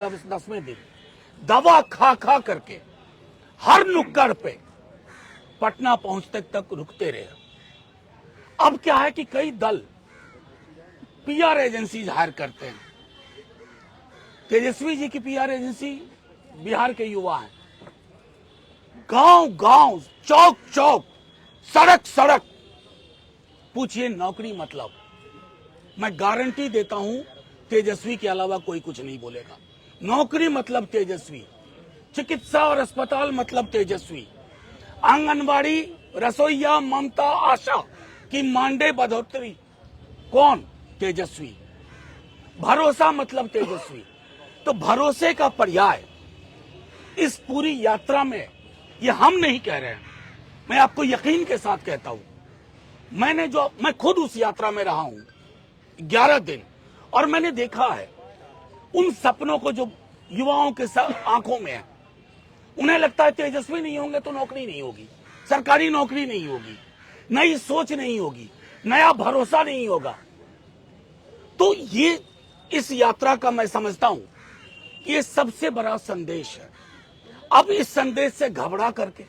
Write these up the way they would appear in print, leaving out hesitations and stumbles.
अब इस 10वें दिन दवा खा खा करके हर नुक्कड़ पे पटना पहुंचते तक रुकते रहे। अब क्या है कि कई दल पीआर एजेंसी हायर करते हैं। तेजस्वी जी की पीआर एजेंसी बिहार के युवा हैं। गांव गांव, चौक चौक, सड़क सड़क पूछिए नौकरी मतलब। मैं गारंटी देता हूं तेजस्वी के अलावा कोई कुछ नहीं बोलेगा। नौकरी मतलब तेजस्वी, चिकित्सा और अस्पताल मतलब तेजस्वी, आंगनबाड़ी, रसोईया, ममता, आशा की मानदेय बढ़ोतरी कौन? तेजस्वी। भरोसा मतलब तेजस्वी। तो भरोसे का पर्याय इस पूरी यात्रा में, ये हम नहीं कह रहे हैं, मैं आपको यकीन के साथ कहता हूं। मैं खुद उस यात्रा में रहा हूं 11 दिन, और मैंने देखा है उन सपनों को जो युवाओं के आंखों में है। उन्हें लगता है तेजस्वी नहीं होंगे तो नौकरी नहीं होगी, सरकारी नौकरी नहीं होगी, नई सोच नहीं होगी, नया भरोसा नहीं होगा। तो ये इस यात्रा का मैं समझता हूं कि ये सबसे बड़ा संदेश है। अब इस संदेश से घबरा करके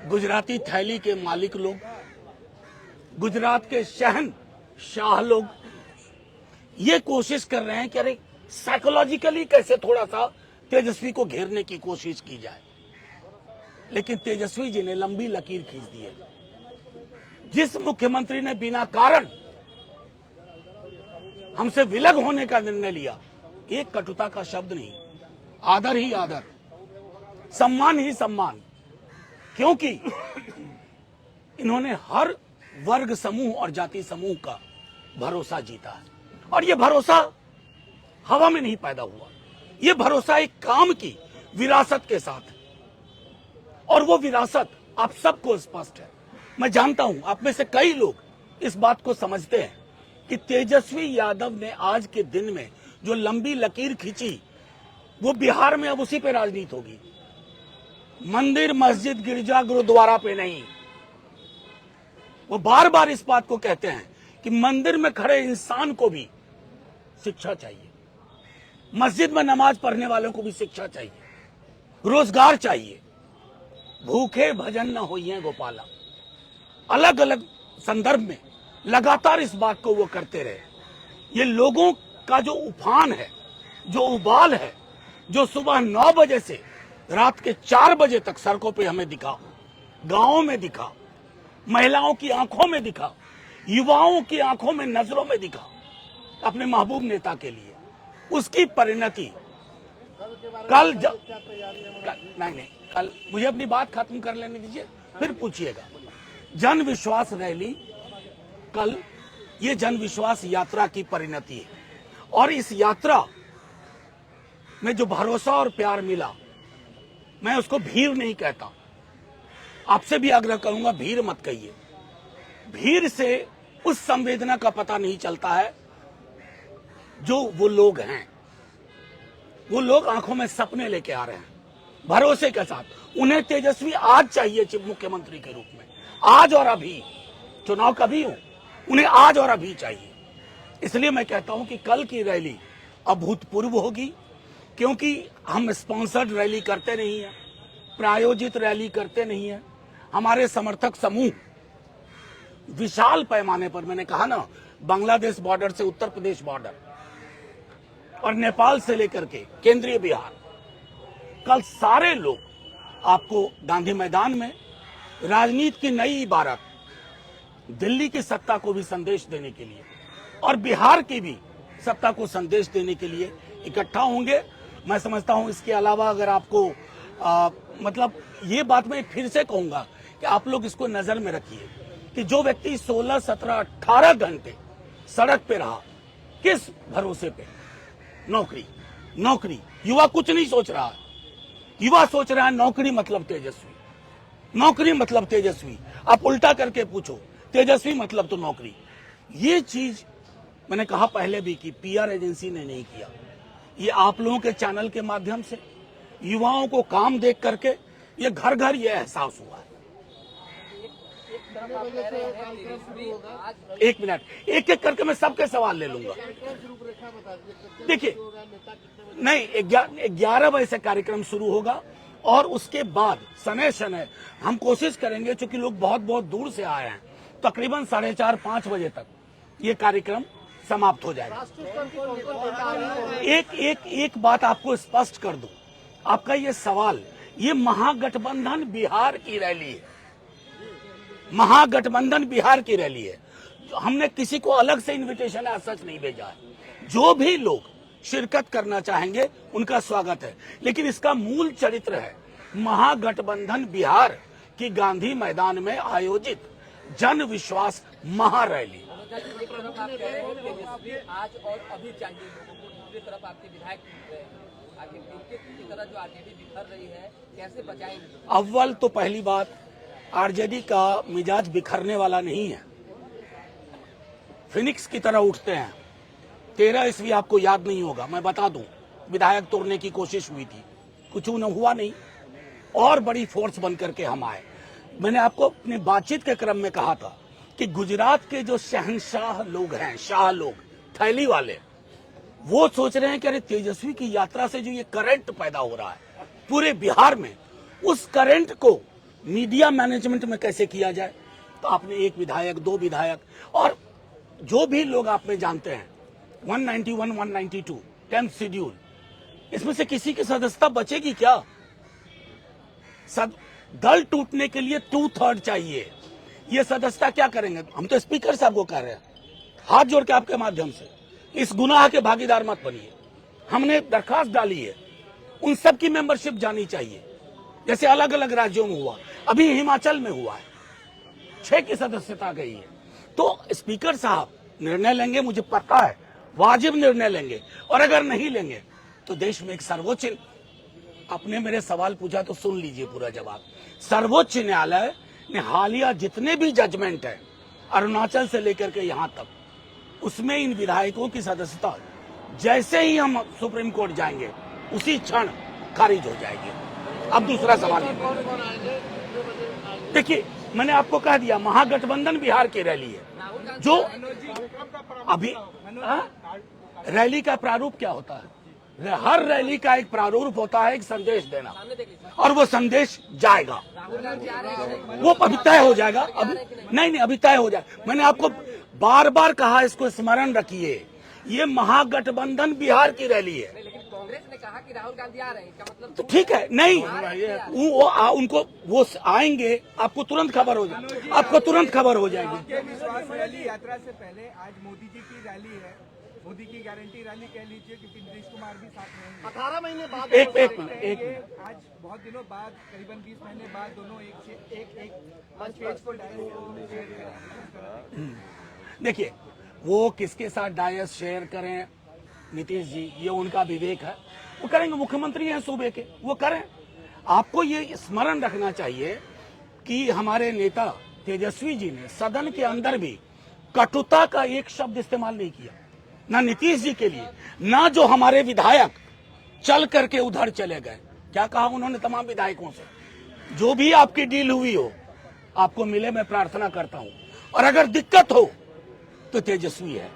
गुजराती थैली के मालिक लोग, गुजरात के शहंशाह लोग ये कोशिश कर रहे हैं कि अरे साइकोलॉजिकली कैसे थोड़ा सा तेजस्वी को घेरने की कोशिश की जाए। लेकिन तेजस्वी जी ने लंबी लकीर खींच दी है। जिस मुख्यमंत्री ने बिना कारण हमसे विलग होने का निर्णय लिया, एक कटुता का शब्द नहीं, आदर ही आदर, सम्मान ही सम्मान, क्योंकि इन्होंने हर वर्ग समूह और जाति समूह का भरोसा जीता है। और ये भरोसा हवा में नहीं पैदा हुआ, ये भरोसा एक काम की विरासत के साथ है। और वो विरासत आप सबको स्पष्ट है। मैं जानता हूं आप में से कई लोग इस बात को समझते हैं कि तेजस्वी यादव ने आज के दिन में जो लंबी लकीर खींची, वो बिहार में अब उसी पे राजनीति होगी, मंदिर, मस्जिद, गिरजा, गुरुद्वारा पे नहीं। वो बार बार इस बात को कहते हैं कि मंदिर में खड़े इंसान को भी शिक्षा चाहिए, मस्जिद में नमाज पढ़ने वालों को भी शिक्षा चाहिए, रोजगार चाहिए, भूखे भजन न होइए गोपाला। अलग अलग संदर्भ में लगातार इस बात को वो करते रहे। ये लोगों का जो उफान है, जो उबाल है, जो सुबह 9 बजे से रात के 4 बजे तक सड़कों पे हमें दिखा, गांवों में दिखा, महिलाओं की आंखों में दिखा, युवाओं की आंखों में, नजरों में दिखा, अपने महबूब नेता के लिए, उसकी परिणति कल नहीं, कल मुझे अपनी बात खत्म कर लेने दीजिए, फिर पूछिएगा। जन विश्वास रैली कल, ये जन विश्वास यात्रा की परिणति है। और इस यात्रा में जो भरोसा और प्यार मिला, मैं उसको भीड़ नहीं कहता। आपसे भी आग्रह करूंगा, भीड़ मत कहिए। भीड़ से उस संवेदना का पता नहीं चलता है जो वो लोग हैं। वो लोग आंखों में सपने लेके आ रहे हैं, भरोसे के साथ। उन्हें तेजस्वी आज चाहिए चीफ मुख्यमंत्री के रूप में, आज और अभी। चुनाव कभी हो, उन्हें आज और अभी चाहिए। इसलिए मैं कहता हूं कि कल की रैली अभूतपूर्व होगी, क्योंकि हम स्पॉन्सर्ड रैली करते नहीं है, प्रायोजित रैली करते नहीं है। हमारे समर्थक समूह विशाल पैमाने पर, मैंने कहा ना, बांग्लादेश बॉर्डर से उत्तर प्रदेश बॉर्डर और नेपाल से लेकर के केंद्रीय बिहार, कल सारे लोग आपको गांधी मैदान में राजनीति की नई इबारत, दिल्ली की सत्ता को भी संदेश देने के लिए और बिहार की भी सत्ता को संदेश देने के लिए इकट्ठा होंगे। मैं समझता हूं इसके अलावा अगर आपको मतलब ये बात मैं फिर से कहूंगा कि आप लोग इसको नजर में रखिए कि जो व्यक्ति 16, 17, 18 घंटे सड़क पे रहा, किस भरोसे पे? नौकरी, नौकरी। युवा कुछ नहीं सोच रहा है, युवा सोच रहा है नौकरी मतलब तेजस्वी, नौकरी मतलब तेजस्वी। आप उल्टा करके पूछो, तेजस्वी मतलब तो नौकरी। ये चीज मैंने कहा पहले भी कि पीआर एजेंसी ने नहीं किया, ये आप लोगों के चैनल के माध्यम से युवाओं को काम देख करके ये घर घर ये एहसास हुआ है। तरफ आप कह रहे हैं तेजस्वी आज एक मिनट, एक एक करके मैं सबके सवाल ले लूंगा। देखिए, नहीं, 11 बजे से कार्यक्रम शुरू होगा और उसके बाद शनय शनय हम कोशिश करेंगे, चूंकि लोग बहुत बहुत दूर से आए हैं, तकरीबन 4:30-5 बजे तक ये कार्यक्रम समाप्त हो जाएगा। एक बात आपको स्पष्ट कर दूं, आपका ये सवाल, ये महागठबंधन बिहार की रैली है, महागठबंधन बिहार की रैली है। हमने किसी को अलग से इनविटेशन है सच नहीं भेजा है। जो भी लोग शिरकत करना चाहेंगे उनका स्वागत है, लेकिन इसका मूल चरित्र है महागठबंधन बिहार की गांधी मैदान में आयोजित जन विश्वास महारैली। एक तरफ आप कह रहे हैं तेजस्वी आज और अभी चाहिए लोगों को, दूसरी तरफ आपके विधायक टूट रहे हैं, आगे की तरह जो आरजेडी बिखर रही है, कैसे बचाएंगे? अव्वल तो पहली बात, आरजेडी का मिजाज बिखरने वाला नहीं है, फिनिक्स की तरह उठते हैं। 13 ईस्वी आपको याद नहीं होगा, मैं बता दूं, विधायक तोड़ने की कोशिश हुई थी, कुछ न हुआ नहीं, और बड़ी फोर्स बन करके हम आए। मैंने आपको अपनी बातचीत के क्रम में कहा था कि गुजरात के जो शहंशाह लोग हैं, शाह लोग, थैली वाले, वो सोच रहे हैं कि अरे तेजस्वी की यात्रा से जो ये करंट पैदा हो रहा है पूरे बिहार में, उस करंट को मीडिया मैनेजमेंट में कैसे किया जाए। तो आपने एक विधायक, 2 विधायक और जो भी लोग आप में जानते हैं, 191, 192, 10th शेड्यूल, इसमें से किसी की सदस्यता बचेगी क्या? दल टूटने के लिए 2/3 चाहिए। ये सदस्यता क्या करेंगे? हम तो स्पीकर साहब को कह रहे हैं, हाथ जोड़ के आपके माध्यम से, इस गुनाह के भागीदार मत बनिए। हमने दरखास्त डाली है, उन सब की मेंबरशिप जानी चाहिए, जैसे अलग अलग राज्यों में हुआ, अभी हिमाचल में हुआ है, 6 की सदस्यता गई है। तो स्पीकर साहब निर्णय लेंगे, मुझे पता है, वाजिब निर्णय लेंगे, और अगर नहीं लेंगे तो देश में एक सर्वोच्च, आपने मेरे सवाल पूछा तो सुन लीजिए पूरा जवाब। सर्वोच्च न्यायालय ने हालिया जितने भी जजमेंट है अरुणाचल से लेकर के यहां तक, उसमें इन विधायकों की सदस्यता जैसे ही हम सुप्रीम कोर्ट जाएंगे उसी क्षण खारिज हो जाएगी। अब दूसरा सवाल, देखिए मैंने आपको कह दिया महागठबंधन बिहार की रैली है, जो अभी रैली का प्रारूप क्या होता है? हर रैली का एक प्रारूप होता है, एक संदेश देना, और वो संदेश जाएगा, वो अभी तय हो जाएगा। अभी नहीं, अभी तय हो जाएगा। मैंने आपको बार बार कहा, इसको स्मरण रखिए, ये महागठबंधन बिहार की रैली है। लेकिन कांग्रेस ने कहा कि राहुल गांधी आ रहे हैं, इसका मतलब तो ठीक है, नहीं उनको वो आएंगे, आपको तुरंत खबर हो जाएगी, आपको तुरंत खबर हो जाएगी। विश्वास रैली यात्रा से पहले आज मोदी जी की रैली है, मोदी की गारंटी रैली कह लीजिए, क्योंकि नीतीश कुमार भी साथ में 18 महीने बाद एक मिनट, आज बहुत दिनों बाद, करीबन 20 महीने बाद दोनों एक मंच पेज को देखिए, वो किसके साथ डायस शेयर करें, नीतीश जी, ये उनका विवेक है, वो करेंगे, मुख्यमंत्री हैं सूबे के, वो करें। आपको ये स्मरण रखना चाहिए कि हमारे नेता तेजस्वी जी ने सदन के अंदर भी कटुता का एक शब्द इस्तेमाल नहीं किया, ना नीतीश जी के लिए, ना जो हमारे विधायक चल करके उधर चले गए। क्या कहा उन्होंने तमाम विधायकों से? जो भी आपकी डील हुई हो आपको मिले, मैं प्रार्थना करता हूं, और अगर दिक्कत हो तो तेजस्वी है।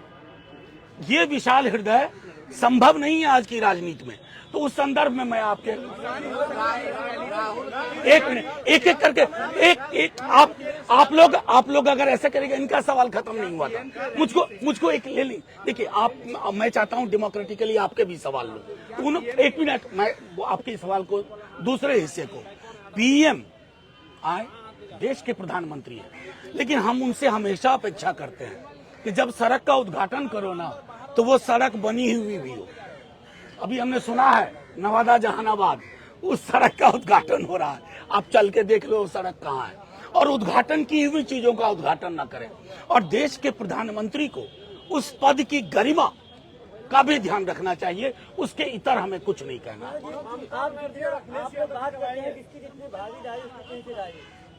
ये विशाल हृदय संभव नहीं है आज की राजनीति में। तो उस संदर्भ में मैं आपके एक मिनट, एक एक करके एक आप लोग अगर ऐसा करेंगे, इनका सवाल खत्म नहीं हुआ था। मुझको एक ले ली। देखिए, मैं चाहता हूं डेमोक्रेटिकली आपके भी सवाल लो। एक मिनट, मैं आपके सवाल को, दूसरे हिस्से को, पीएम आए, देश के प्रधानमंत्री है, लेकिन हम उनसे हमेशा अपेक्षा करते हैं कि जब सड़क का उद्घाटन करो ना, तो वो सड़क बनी हुई भी हो। अभी हमने सुना है नवादा जहानाबाद, उस सड़क का उद्घाटन हो रहा है, आप चल के देख लो सड़क कहाँ है। और उद्घाटन की हुई चीजों का उद्घाटन न करें, और देश के प्रधानमंत्री को उस पद की गरिमा का भी ध्यान रखना चाहिए, उसके इतर हमें कुछ नहीं कहना।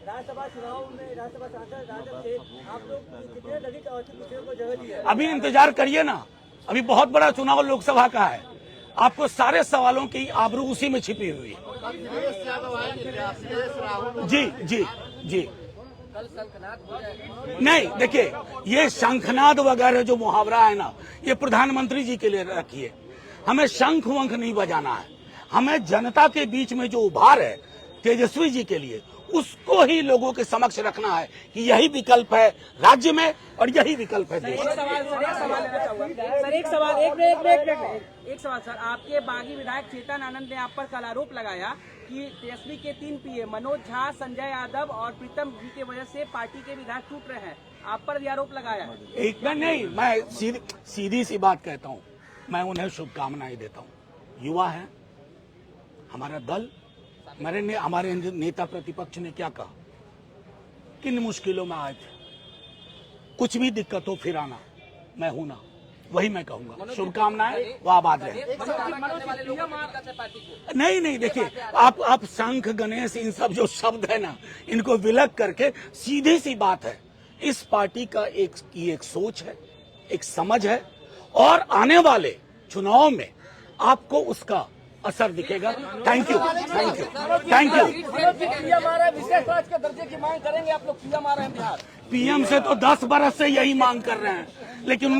राज्यसभा चुनाव में राज्यसभा सांसद राजद से आप लोग कितने ललित और को जगह दी है? अभी इंतजार करिए ना, अभी बहुत बड़ा चुनाव लोकसभा का है, आपको सारे सवालों की आबरू उसी में छिपी हुई है। जी जी जी, कल शंखनाद हो जाए। नहीं, देखिए, ये शंखनाद वगैरह जो मुहावरा है ना, ये प्रधानमंत्री जी के लिए रखिए। हमें शंख वंख नहीं बजाना है। हमें जनता के बीच में जो उभार है तेजस्वी जी के लिए, उसको ही लोगों के समक्ष रखना है कि यही विकल्प है राज्य में और यही विकल्प है देश में। एक सवाल सर, आपके बागी विधायक चेतन आनंद ने आप पर कल आरोप लगाया कि तेजस्वी के 3 पीए मनोज झा, संजय यादव और प्रीतम जी की वजह से पार्टी के विधायक टूट रहे हैं। आप पर भी आरोप लगाया। एक मिनट नहीं, मैं सीधी सी बात कहता हूँ, मैं उन्हें शुभकामनाएं देता हूँ। युवा है हमारा दल। हमारे नेता प्रतिपक्ष ने क्या कहा, किन मुश्किलों में आए थे, कुछ भी दिक्कत हो फिर आना, मैं हूं ना, वही मैं कहूंगा। शुभकामनाएं, वो आबाद रहे। नहीं, देखिए, आप शंख गणेश इन सब जो शब्द है ना, इनको विलग करके सीधी सी बात है, इस पार्टी का एक सोच है, एक समझ है, और आने वाले चुनाव में आपको उसका असर दिखेगा। Thank you. विशेष राज के दर्जे की मांग करेंगे आप लोग? पीएम आ रहे हैं बिहार। पीएम से तो 10 बरस से यही मांग कर रहे हैं, लेकिन